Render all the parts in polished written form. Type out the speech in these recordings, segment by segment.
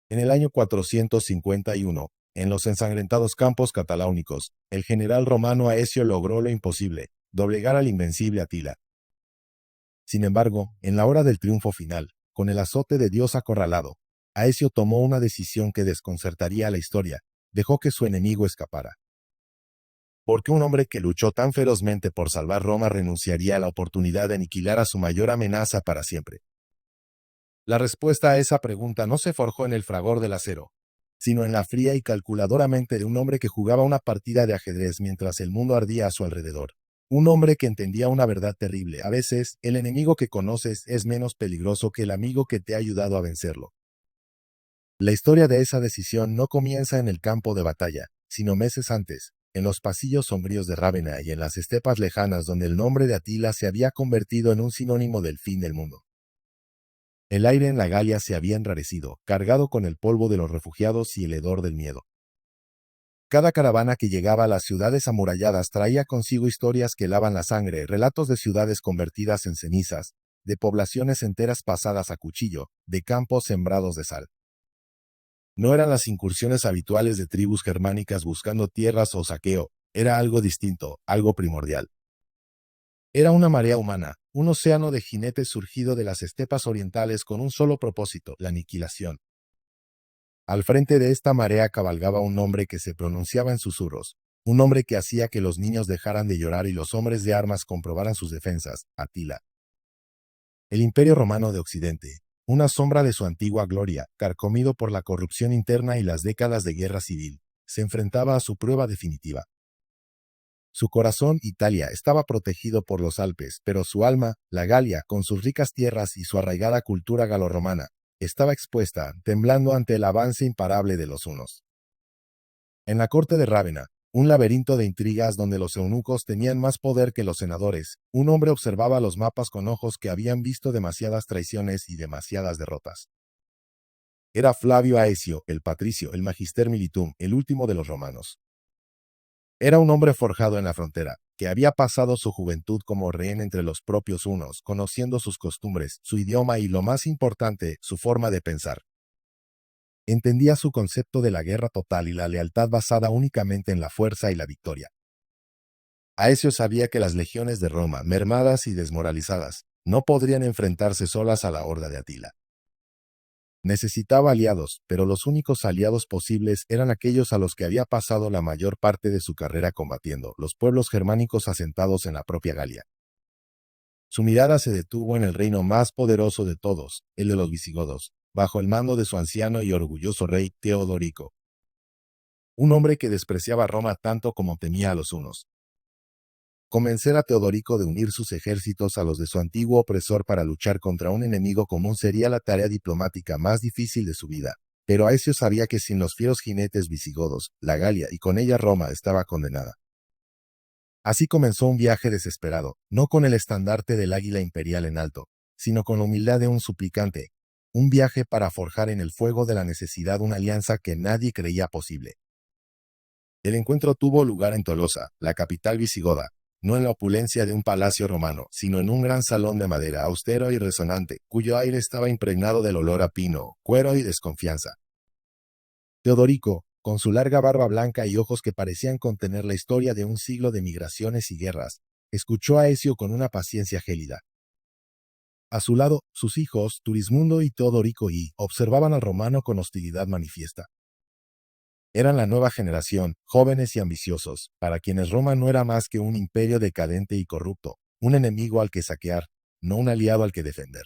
En el año 451, en los ensangrentados campos cataláunicos, el general romano Aecio logró lo imposible, doblegar al invencible Atila. Sin embargo, en la hora del triunfo final, con el azote de Dios acorralado, Aecio tomó una decisión que desconcertaría a la historia: dejó que su enemigo escapara. ¿Por qué un hombre que luchó tan ferozmente por salvar Roma renunciaría a la oportunidad de aniquilar a su mayor amenaza para siempre? La respuesta a esa pregunta no se forjó en el fragor del acero, sino en la fría y calculadora mente de un hombre que jugaba una partida de ajedrez mientras el mundo ardía a su alrededor. Un hombre que entendía una verdad terrible: a veces, el enemigo que conoces es menos peligroso que el amigo que te ha ayudado a vencerlo. La historia de esa decisión no comienza en el campo de batalla, sino meses antes, en los pasillos sombríos de Rávena y en las estepas lejanas donde el nombre de Atila se había convertido en un sinónimo del fin del mundo. El aire en la Galia se había enrarecido, cargado con el polvo de los refugiados y el hedor del miedo. Cada caravana que llegaba a las ciudades amuralladas traía consigo historias que helaban la sangre, relatos de ciudades convertidas en cenizas, de poblaciones enteras pasadas a cuchillo, de campos sembrados de sal. No eran las incursiones habituales de tribus germánicas buscando tierras o saqueo, era algo distinto, algo primordial. Era una marea humana, un océano de jinetes surgido de las estepas orientales con un solo propósito: la aniquilación. Al frente de esta marea cabalgaba un hombre que se pronunciaba en susurros, un hombre que hacía que los niños dejaran de llorar y los hombres de armas comprobaran sus defensas: Atila. El Imperio Romano de Occidente, una sombra de su antigua gloria, carcomido por la corrupción interna y las décadas de guerra civil, se enfrentaba a su prueba definitiva. Su corazón, Italia, estaba protegido por los Alpes, pero su alma, la Galia, con sus ricas tierras y su arraigada cultura galorromana, estaba expuesta, temblando ante el avance imparable de los hunos. En la corte de Rávena, un laberinto de intrigas donde los eunucos tenían más poder que los senadores, un hombre observaba los mapas con ojos que habían visto demasiadas traiciones y demasiadas derrotas. Era Flavio Aecio, el patricio, el magister militum, el último de los romanos. Era un hombre forjado en la frontera, que había pasado su juventud como rehén entre los propios hunos, conociendo sus costumbres, su idioma y, lo más importante, su forma de pensar. Entendía su concepto de la guerra total y la lealtad basada únicamente en la fuerza y la victoria. Aecio sabía que las legiones de Roma, mermadas y desmoralizadas, no podrían enfrentarse solas a la horda de Atila. Necesitaba aliados, pero los únicos aliados posibles eran aquellos a los que había pasado la mayor parte de su carrera combatiendo: los pueblos germánicos asentados en la propia Galia. Su mirada se detuvo en el reino más poderoso de todos, el de los visigodos, bajo el mando de su anciano y orgulloso rey Teodorico, un hombre que despreciaba a Roma tanto como temía a los hunos. Convencer a Teodorico de unir sus ejércitos a los de su antiguo opresor para luchar contra un enemigo común sería la tarea diplomática más difícil de su vida, pero Aecio sabía que sin los fieros jinetes visigodos, la Galia y con ella Roma estaba condenada. Así comenzó un viaje desesperado, no con el estandarte del águila imperial en alto, sino con la humildad de un suplicante, un viaje para forjar en el fuego de la necesidad una alianza que nadie creía posible. El encuentro tuvo lugar en Tolosa, la capital visigoda, no en la opulencia de un palacio romano, sino en un gran salón de madera austero y resonante, cuyo aire estaba impregnado del olor a pino, cuero y desconfianza. Teodorico, con su larga barba blanca y ojos que parecían contener la historia de un siglo de migraciones y guerras, escuchó a Aecio con una paciencia gélida. A su lado, sus hijos, Turismundo y Teodorico observaban al romano con hostilidad manifiesta. Eran la nueva generación, jóvenes y ambiciosos, para quienes Roma no era más que un imperio decadente y corrupto, un enemigo al que saquear, no un aliado al que defender.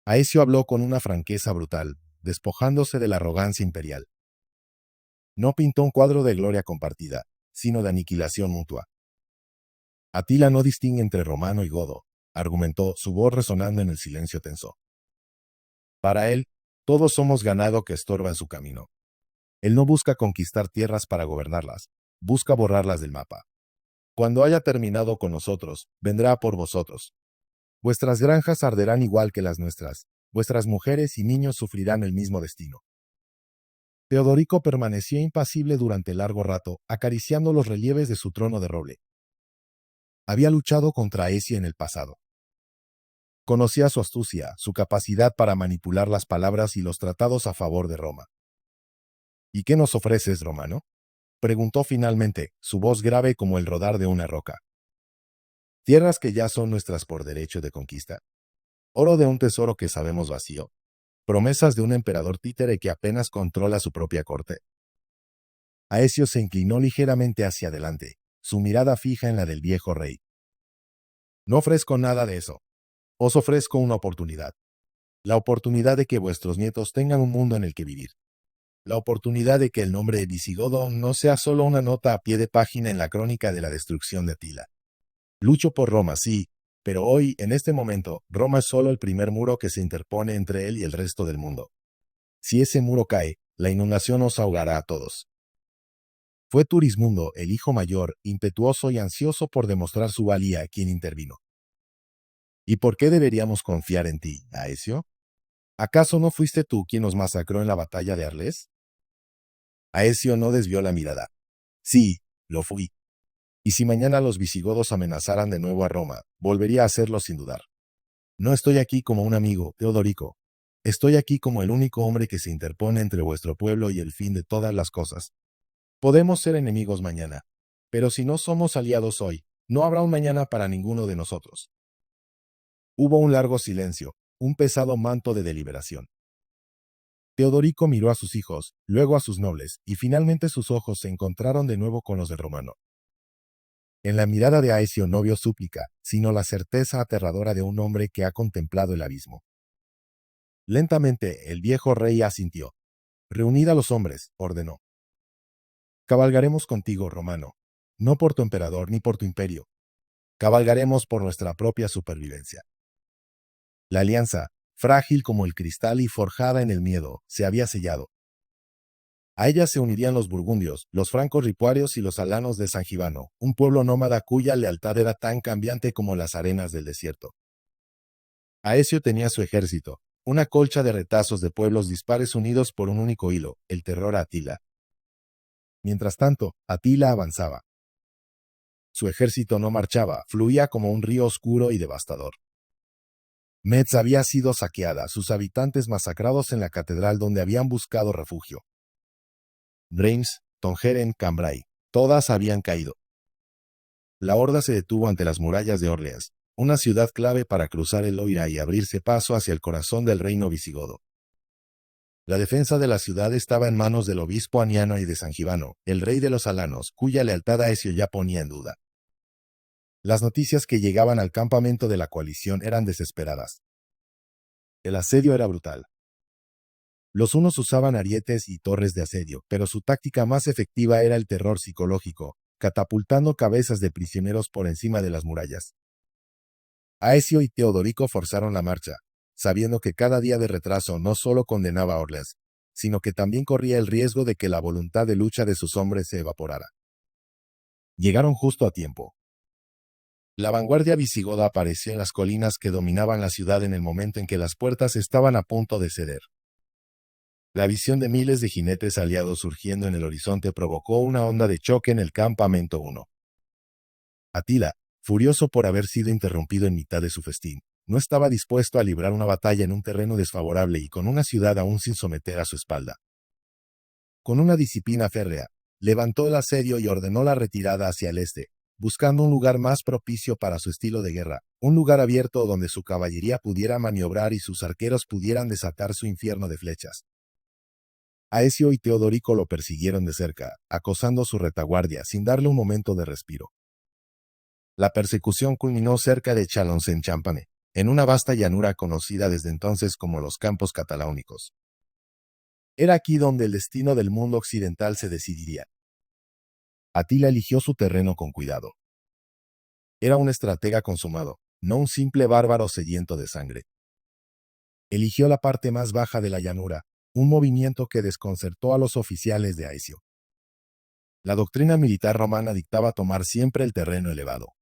Aecio habló con una franqueza brutal, despojándose de la arrogancia imperial. No pintó un cuadro de gloria compartida, sino de aniquilación mutua. Atila no distingue entre romano y godo, argumentó, su voz resonando en el silencio tenso. Para él, todos somos ganado que estorba en su camino. Él no busca conquistar tierras para gobernarlas, busca borrarlas del mapa. Cuando haya terminado con nosotros, vendrá por vosotros. Vuestras granjas arderán igual que las nuestras, vuestras mujeres y niños sufrirán el mismo destino. Teodorico permaneció impasible durante largo rato, acariciando los relieves de su trono de roble. Había luchado contra Aecio en el pasado. Conocía su astucia, su capacidad para manipular las palabras y los tratados a favor de Roma. ¿Y qué nos ofreces, Romano? Preguntó finalmente, su voz grave como el rodar de una roca. Tierras que ya son nuestras por derecho de conquista. Oro de un tesoro que sabemos vacío. Promesas de un emperador títere que apenas controla su propia corte. Aecio se inclinó ligeramente hacia adelante, su mirada fija en la del viejo rey. No ofrezco nada de eso. Os ofrezco una oportunidad. La oportunidad de que vuestros nietos tengan un mundo en el que vivir. La oportunidad de que el nombre de visigodo no sea solo una nota a pie de página en la crónica de la destrucción de Atila. Lucho por Roma, sí, pero hoy, en este momento, Roma es solo el primer muro que se interpone entre él y el resto del mundo. Si ese muro cae, la inundación os ahogará a todos. Fue Turismundo, el hijo mayor, impetuoso y ansioso por demostrar su valía, quien intervino. ¿Y por qué deberíamos confiar en ti, Aecio? ¿Acaso no fuiste tú quien nos masacró en la batalla de Arles? Aecio no desvió la mirada. Sí, lo fui. Y si mañana los visigodos amenazaran de nuevo a Roma, volvería a hacerlo sin dudar. No estoy aquí como un amigo, Teodorico. Estoy aquí como el único hombre que se interpone entre vuestro pueblo y el fin de todas las cosas. Podemos ser enemigos mañana, pero si no somos aliados hoy, no habrá un mañana para ninguno de nosotros. Hubo un largo silencio, un pesado manto de deliberación. Teodorico miró a sus hijos, luego a sus nobles, y finalmente sus ojos se encontraron de nuevo con los del romano. En la mirada de Aecio no vio súplica, sino la certeza aterradora de un hombre que ha contemplado el abismo. Lentamente el viejo rey asintió. Reunid a los hombres, ordenó. Cabalgaremos contigo, Romano, no por tu emperador ni por tu imperio. Cabalgaremos por nuestra propia supervivencia. La alianza, frágil como el cristal y forjada en el miedo, se había sellado. A ella se unirían los burgundios, los francos ripuarios y los alanos de San Gibano, un pueblo nómada cuya lealtad era tan cambiante como las arenas del desierto. Aecio tenía su ejército, una colcha de retazos de pueblos dispares unidos por un único hilo, el terror a Atila. Mientras tanto, Atila avanzaba. Su ejército no marchaba, fluía como un río oscuro y devastador. Metz había sido saqueada, sus habitantes masacrados en la catedral donde habían buscado refugio. Reims, Tongeren, Cambrai, todas habían caído. La horda se detuvo ante las murallas de Orleans, una ciudad clave para cruzar el Loira y abrirse paso hacia el corazón del reino visigodo. La defensa de la ciudad estaba en manos del obispo Aniano y de San Gibano, el rey de los alanos, cuya lealtad a Aecio ya ponía en duda. Las noticias que llegaban al campamento de la coalición eran desesperadas. El asedio era brutal. Los unos usaban arietes y torres de asedio, pero su táctica más efectiva era el terror psicológico, catapultando cabezas de prisioneros por encima de las murallas. Aecio y Teodorico forzaron la marcha, sabiendo que cada día de retraso no solo condenaba a Orleans, sino que también corría el riesgo de que la voluntad de lucha de sus hombres se evaporara. Llegaron justo a tiempo. La vanguardia visigoda apareció en las colinas que dominaban la ciudad en el momento en que las puertas estaban a punto de ceder. La visión de miles de jinetes aliados surgiendo en el horizonte provocó una onda de choque en el campamento 1. Atila, furioso por haber sido interrumpido en mitad de su festín, no estaba dispuesto a librar una batalla en un terreno desfavorable y con una ciudad aún sin someter a su espalda. Con una disciplina férrea, levantó el asedio y ordenó la retirada hacia el este, buscando un lugar más propicio para su estilo de guerra, un lugar abierto donde su caballería pudiera maniobrar y sus arqueros pudieran desatar su infierno de flechas. Aecio y Teodorico lo persiguieron de cerca, acosando su retaguardia sin darle un momento de respiro. La persecución culminó cerca de Chalons-en-Champagne, en una vasta llanura conocida desde entonces como los Campos Cataláunicos. Era aquí donde el destino del mundo occidental se decidiría. Atila eligió su terreno con cuidado. Era un estratega consumado, no un simple bárbaro sediento de sangre. Eligió la parte más baja de la llanura, un movimiento que desconcertó a los oficiales de Aecio. La doctrina militar romana dictaba tomar siempre el terreno elevado.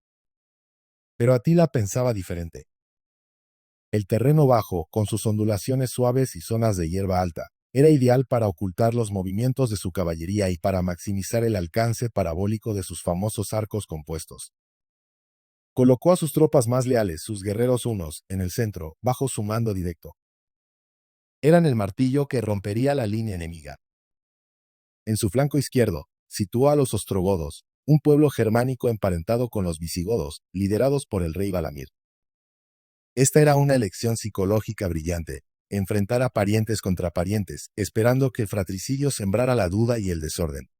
Pero Atila pensaba diferente. El terreno bajo, con sus ondulaciones suaves y zonas de hierba alta, era ideal para ocultar los movimientos de su caballería y para maximizar el alcance parabólico de sus famosos arcos compuestos. Colocó a sus tropas más leales, sus guerreros hunos, en el centro, bajo su mando directo. Eran el martillo que rompería la línea enemiga. En su flanco izquierdo, situó a los ostrogodos, un pueblo germánico emparentado con los visigodos, liderados por el rey Balamir. Esta era una elección psicológica brillante, enfrentar a parientes contra parientes, esperando que el fratricidio sembrara la duda y el desorden.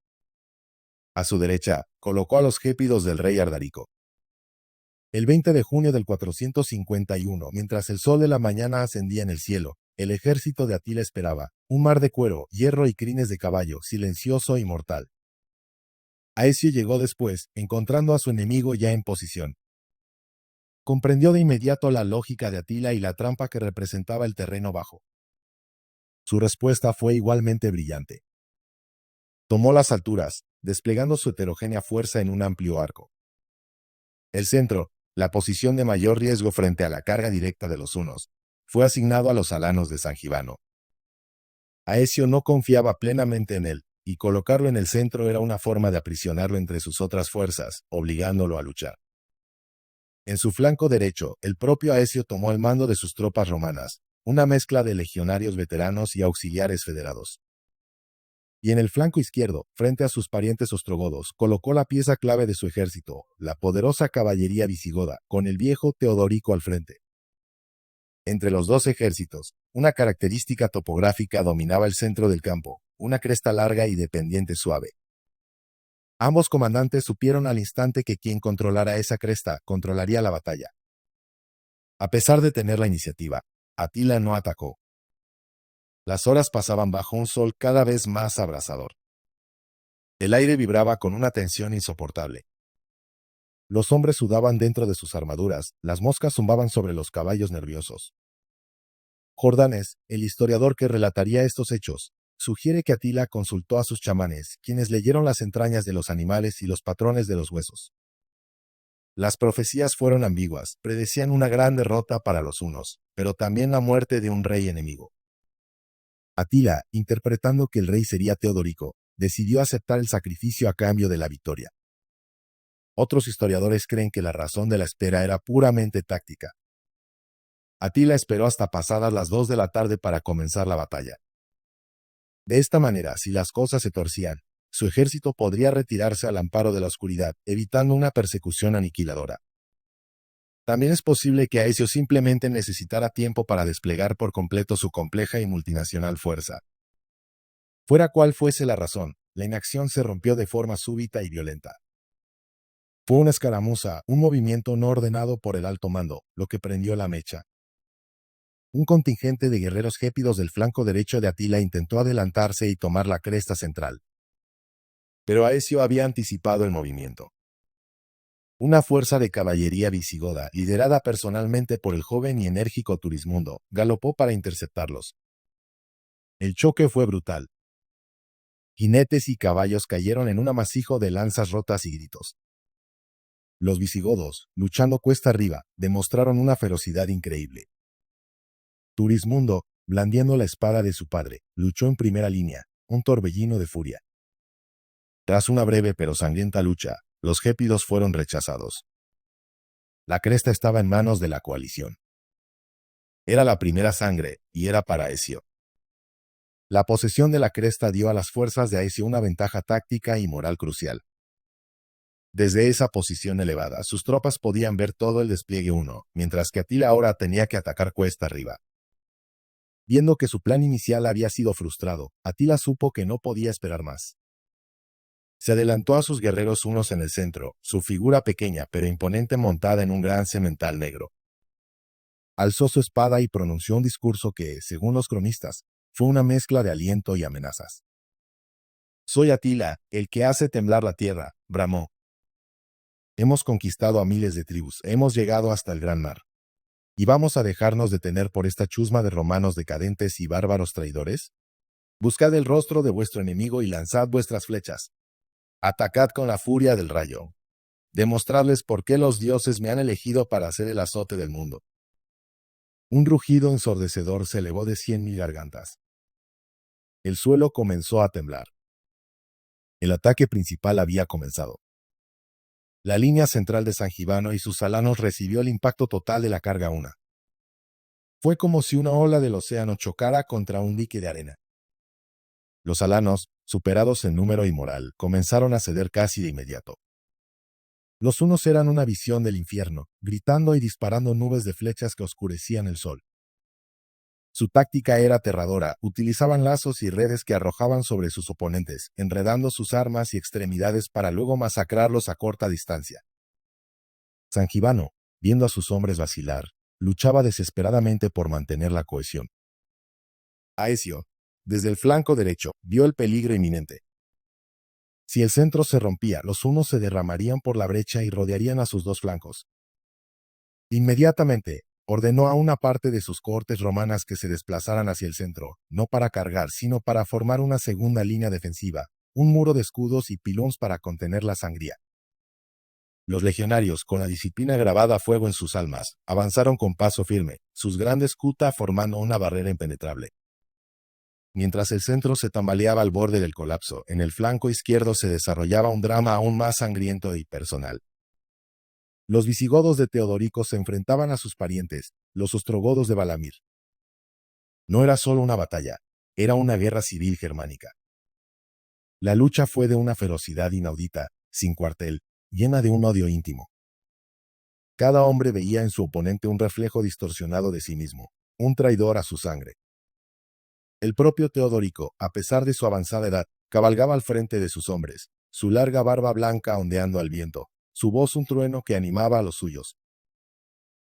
A su derecha, colocó a los gépidos del rey Ardarico. El 20 de junio del 451, mientras el sol de la mañana ascendía en el cielo, el ejército de Atila esperaba, un mar de cuero, hierro y crines de caballo, silencioso y mortal. Aecio llegó después, encontrando a su enemigo ya en posición. Comprendió de inmediato la lógica de Atila y la trampa que representaba el terreno bajo. Su respuesta fue igualmente brillante. Tomó las alturas, desplegando su heterogénea fuerza en un amplio arco. El centro, la posición de mayor riesgo frente a la carga directa de los hunos, fue asignado a los alanos de San Gibano. Aecio no confiaba plenamente en él, y colocarlo en el centro era una forma de aprisionarlo entre sus otras fuerzas, obligándolo a luchar. En su flanco derecho, el propio Aecio tomó el mando de sus tropas romanas, una mezcla de legionarios veteranos y auxiliares federados. Y en el flanco izquierdo, frente a sus parientes ostrogodos, colocó la pieza clave de su ejército, la poderosa caballería visigoda, con el viejo Teodorico al frente. Entre los dos ejércitos, una característica topográfica dominaba el centro del campo, una cresta larga y de pendiente suave. Ambos comandantes supieron al instante que quien controlara esa cresta controlaría la batalla. A pesar de tener la iniciativa, Atila no atacó. Las horas pasaban bajo un sol cada vez más abrasador. El aire vibraba con una tensión insoportable. Los hombres sudaban dentro de sus armaduras, las moscas zumbaban sobre los caballos nerviosos. Jordanes, el historiador que relataría estos hechos, sugiere que Atila consultó a sus chamanes, quienes leyeron las entrañas de los animales y los patrones de los huesos. Las profecías fueron ambiguas, predecían una gran derrota para los hunos, pero también la muerte de un rey enemigo. Atila, interpretando que el rey sería Teodorico, decidió aceptar el sacrificio a cambio de la victoria. Otros historiadores creen que la razón de la espera era puramente táctica. Atila esperó hasta pasadas las 2 de la tarde para comenzar la batalla. De esta manera, si las cosas se torcían, su ejército podría retirarse al amparo de la oscuridad, evitando una persecución aniquiladora. También es posible que Aecio simplemente necesitara tiempo para desplegar por completo su compleja y multinacional fuerza. Fuera cual fuese la razón, la inacción se rompió de forma súbita y violenta. Fue una escaramuza, un movimiento no ordenado por el alto mando, lo que prendió la mecha. Un contingente de guerreros gépidos del flanco derecho de Atila intentó adelantarse y tomar la cresta central. Pero Aecio había anticipado el movimiento. Una fuerza de caballería visigoda, liderada personalmente por el joven y enérgico Turismundo, galopó para interceptarlos. El choque fue brutal. Jinetes y caballos cayeron en un amasijo de lanzas rotas y gritos. Los visigodos, luchando cuesta arriba, demostraron una ferocidad increíble. Turismundo, blandiendo la espada de su padre, luchó en primera línea, un torbellino de furia. Tras una breve pero sangrienta lucha, los gépidos fueron rechazados. La cresta estaba en manos de la coalición. Era la primera sangre, y era para Aecio. La posesión de la cresta dio a las fuerzas de Aecio una ventaja táctica y moral crucial. Desde esa posición elevada, sus tropas podían ver todo el despliegue huno, mientras que Atila ahora tenía que atacar cuesta arriba. Viendo que su plan inicial había sido frustrado, Atila supo que no podía esperar más. Se adelantó a sus guerreros hunos en el centro, su figura pequeña pero imponente montada en un gran semental negro. Alzó su espada y pronunció un discurso que, según los cronistas, fue una mezcla de aliento y amenazas. «Soy Atila, el que hace temblar la tierra», bramó. «Hemos conquistado a miles de tribus, hemos llegado hasta el gran mar. ¿Y vamos a dejarnos detener por esta chusma de romanos decadentes y bárbaros traidores? Buscad el rostro de vuestro enemigo y lanzad vuestras flechas. Atacad con la furia del rayo. Demostradles por qué los dioses me han elegido para hacer el azote del mundo». Un rugido ensordecedor se elevó de 100.000 gargantas. El suelo comenzó a temblar. El ataque principal había comenzado. La línea central de Sangibano y sus alanos recibió el impacto total de la carga una. Fue como si una ola del océano chocara contra un dique de arena. Los alanos, superados en número y moral, comenzaron a ceder casi de inmediato. Los unos eran una visión del infierno, gritando y disparando nubes de flechas que oscurecían el sol. Su táctica era aterradora, utilizaban lazos y redes que arrojaban sobre sus oponentes, enredando sus armas y extremidades para luego masacrarlos a corta distancia. Sangibano, viendo a sus hombres vacilar, luchaba desesperadamente por mantener la cohesión. Aecio, desde el flanco derecho, vio el peligro inminente. Si el centro se rompía, los hunos se derramarían por la brecha y rodearían a sus dos flancos. Inmediatamente, ordenó a una parte de sus cohortes romanas que se desplazaran hacia el centro, no para cargar, sino para formar una segunda línea defensiva, un muro de escudos y pilones para contener la sangría. Los legionarios, con la disciplina grabada a fuego en sus almas, avanzaron con paso firme, sus grandes kuta formando una barrera impenetrable. Mientras el centro se tambaleaba al borde del colapso, en el flanco izquierdo se desarrollaba un drama aún más sangriento y personal. Los visigodos de Teodorico se enfrentaban a sus parientes, los ostrogodos de Balamir. No era solo una batalla, era una guerra civil germánica. La lucha fue de una ferocidad inaudita, sin cuartel, llena de un odio íntimo. Cada hombre veía en su oponente un reflejo distorsionado de sí mismo, un traidor a su sangre. El propio Teodorico, a pesar de su avanzada edad, cabalgaba al frente de sus hombres, su larga barba blanca ondeando al viento, su voz un trueno que animaba a los suyos.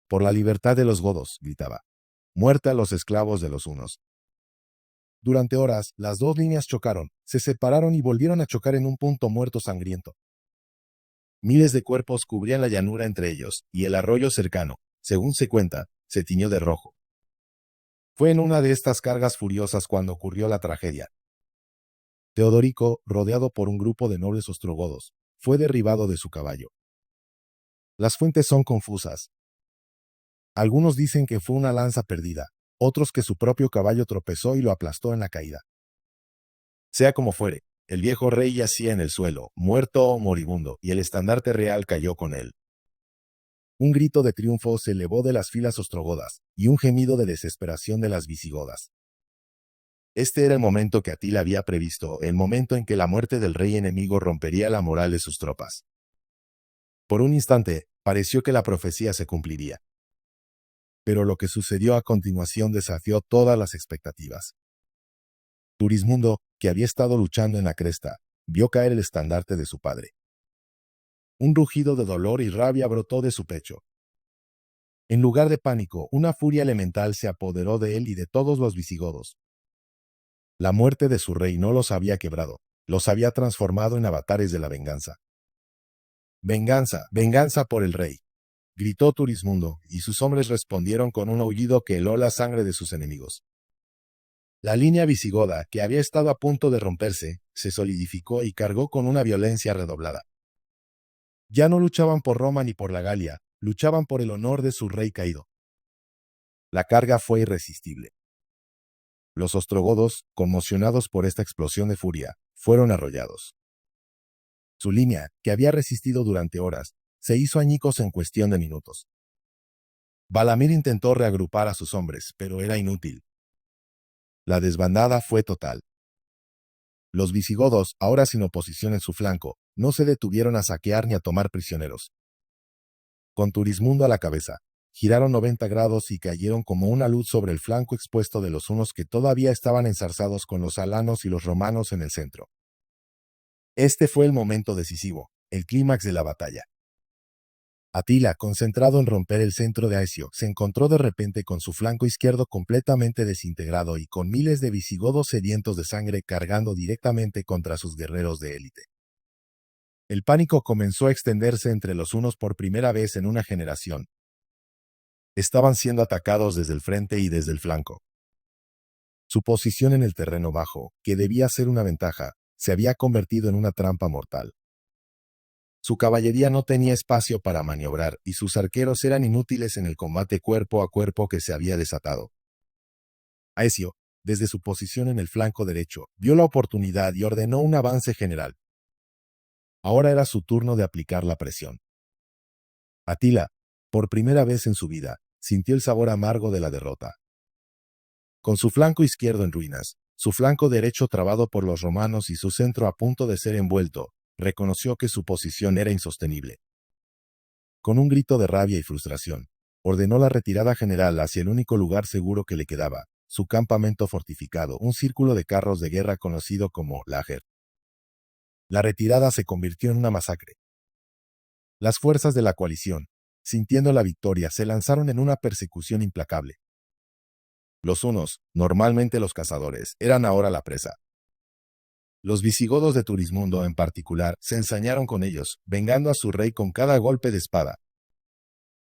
Por la libertad de los godos, gritaba. Muerte a los esclavos de los hunos. Durante horas, las dos líneas chocaron, se separaron y volvieron a chocar en un punto muerto sangriento. Miles de cuerpos cubrían la llanura entre ellos, y el arroyo cercano, según se cuenta, se tiñó de rojo. Fue en una de estas cargas furiosas cuando ocurrió la tragedia. Teodorico, rodeado por un grupo de nobles ostrogodos, fue derribado de su caballo. Las fuentes son confusas. Algunos dicen que fue una lanza perdida, otros que su propio caballo tropezó y lo aplastó en la caída. Sea como fuere, el viejo rey yacía en el suelo, muerto o moribundo, y el estandarte real cayó con él. Un grito de triunfo se elevó de las filas ostrogodas, y un gemido de desesperación de las visigodas. Este era el momento que Atila había previsto, el momento en que la muerte del rey enemigo rompería la moral de sus tropas. Por un instante, pareció que la profecía se cumpliría. Pero lo que sucedió a continuación desafió todas las expectativas. Turismundo, que había estado luchando en la cresta, vio caer el estandarte de su padre. Un rugido de dolor y rabia brotó de su pecho. En lugar de pánico, una furia elemental se apoderó de él y de todos los visigodos. La muerte de su rey no los había quebrado, los había transformado en avatares de la venganza. «Venganza, venganza por el rey», gritó Turismundo, y sus hombres respondieron con un aullido que heló la sangre de sus enemigos. La línea visigoda, que había estado a punto de romperse, se solidificó y cargó con una violencia redoblada. Ya no luchaban por Roma ni por la Galia, luchaban por el honor de su rey caído. La carga fue irresistible. Los ostrogodos, conmocionados por esta explosión de furia, fueron arrollados. Su línea, que había resistido durante horas, se hizo añicos en cuestión de minutos. Balamir intentó reagrupar a sus hombres, pero era inútil. La desbandada fue total. Los visigodos, ahora sin oposición en su flanco, no se detuvieron a saquear ni a tomar prisioneros. Con Turismundo a la cabeza, giraron 90 grados y cayeron como una luz sobre el flanco expuesto de los hunos que todavía estaban enzarzados con los alanos y los romanos en el centro. Este fue el momento decisivo, el clímax de la batalla. Atila, concentrado en romper el centro de Aecio, se encontró de repente con su flanco izquierdo completamente desintegrado y con miles de visigodos sedientos de sangre cargando directamente contra sus guerreros de élite. El pánico comenzó a extenderse entre los hunos por primera vez en una generación. Estaban siendo atacados desde el frente y desde el flanco. Su posición en el terreno bajo, que debía ser una ventaja, se había convertido en una trampa mortal. Su caballería no tenía espacio para maniobrar y sus arqueros eran inútiles en el combate cuerpo a cuerpo que se había desatado. Aecio, desde su posición en el flanco derecho, vio la oportunidad y ordenó un avance general. Ahora era su turno de aplicar la presión. Atila, por primera vez en su vida, sintió el sabor amargo de la derrota. Con su flanco izquierdo en ruinas, su flanco derecho trabado por los romanos y su centro a punto de ser envuelto, reconoció que su posición era insostenible. Con un grito de rabia y frustración, ordenó la retirada general hacia el único lugar seguro que le quedaba, su campamento fortificado, un círculo de carros de guerra conocido como Lager. La retirada se convirtió en una masacre. Las fuerzas de la coalición, sintiendo la victoria, se lanzaron en una persecución implacable. Los hunos, normalmente los cazadores, eran ahora la presa. Los visigodos de Turismundo, en particular, se ensañaron con ellos, vengando a su rey con cada golpe de espada.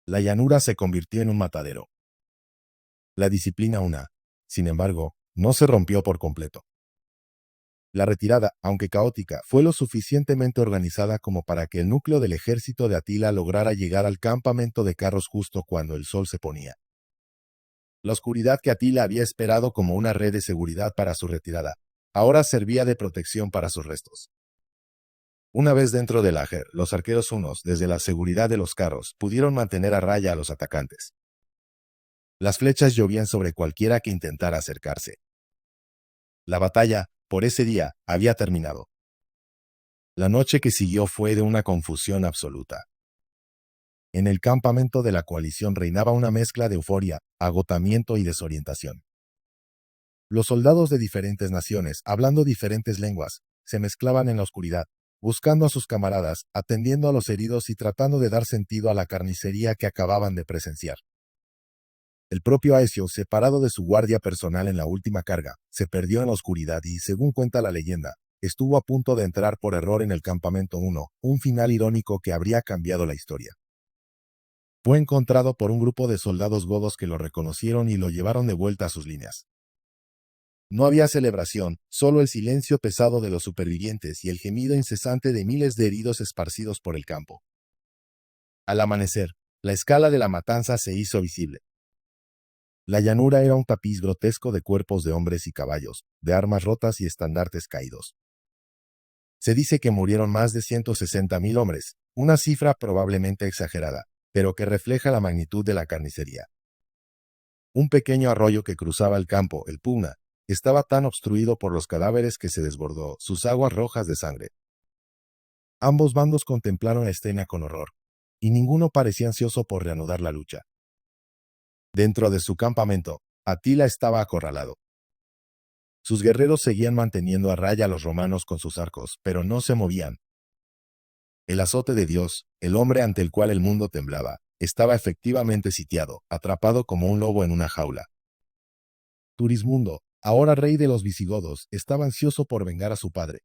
La llanura se convirtió en un matadero. La disciplina una, sin embargo, no se rompió por completo. La retirada, aunque caótica, fue lo suficientemente organizada como para que el núcleo del ejército de Atila lograra llegar al campamento de carros justo cuando el sol se ponía. La oscuridad que Atila había esperado como una red de seguridad para su retirada, ahora servía de protección para sus restos. Una vez dentro del Lager, los arqueros hunos, desde la seguridad de los carros, pudieron mantener a raya a los atacantes. Las flechas llovían sobre cualquiera que intentara acercarse. La batalla, por ese día, había terminado. La noche que siguió fue de una confusión absoluta. En el campamento de la coalición reinaba una mezcla de euforia, agotamiento y desorientación. Los soldados de diferentes naciones, hablando diferentes lenguas, se mezclaban en la oscuridad, buscando a sus camaradas, atendiendo a los heridos y tratando de dar sentido a la carnicería que acababan de presenciar. El propio Aecio, separado de su guardia personal en la última carga, se perdió en la oscuridad y, según cuenta la leyenda, estuvo a punto de entrar por error en el campamento 1, un final irónico que habría cambiado la historia. Fue encontrado por un grupo de soldados godos que lo reconocieron y lo llevaron de vuelta a sus líneas. No había celebración, solo el silencio pesado de los supervivientes y el gemido incesante de miles de heridos esparcidos por el campo. Al amanecer, la escala de la matanza se hizo visible. La llanura era un tapiz grotesco de cuerpos de hombres y caballos, de armas rotas y estandartes caídos. Se dice que murieron más de 160.000 hombres, una cifra probablemente exagerada, pero que refleja la magnitud de la carnicería. Un pequeño arroyo que cruzaba el campo, el Puna, estaba tan obstruido por los cadáveres que se desbordó, sus aguas rojas de sangre. Ambos bandos contemplaron la escena con horror, y ninguno parecía ansioso por reanudar la lucha. Dentro de su campamento, Atila estaba acorralado. Sus guerreros seguían manteniendo a raya a los romanos con sus arcos, pero no se movían. El azote de Dios, el hombre ante el cual el mundo temblaba, estaba efectivamente sitiado, atrapado como un lobo en una jaula. Turismundo, ahora rey de los visigodos, estaba ansioso por vengar a su padre.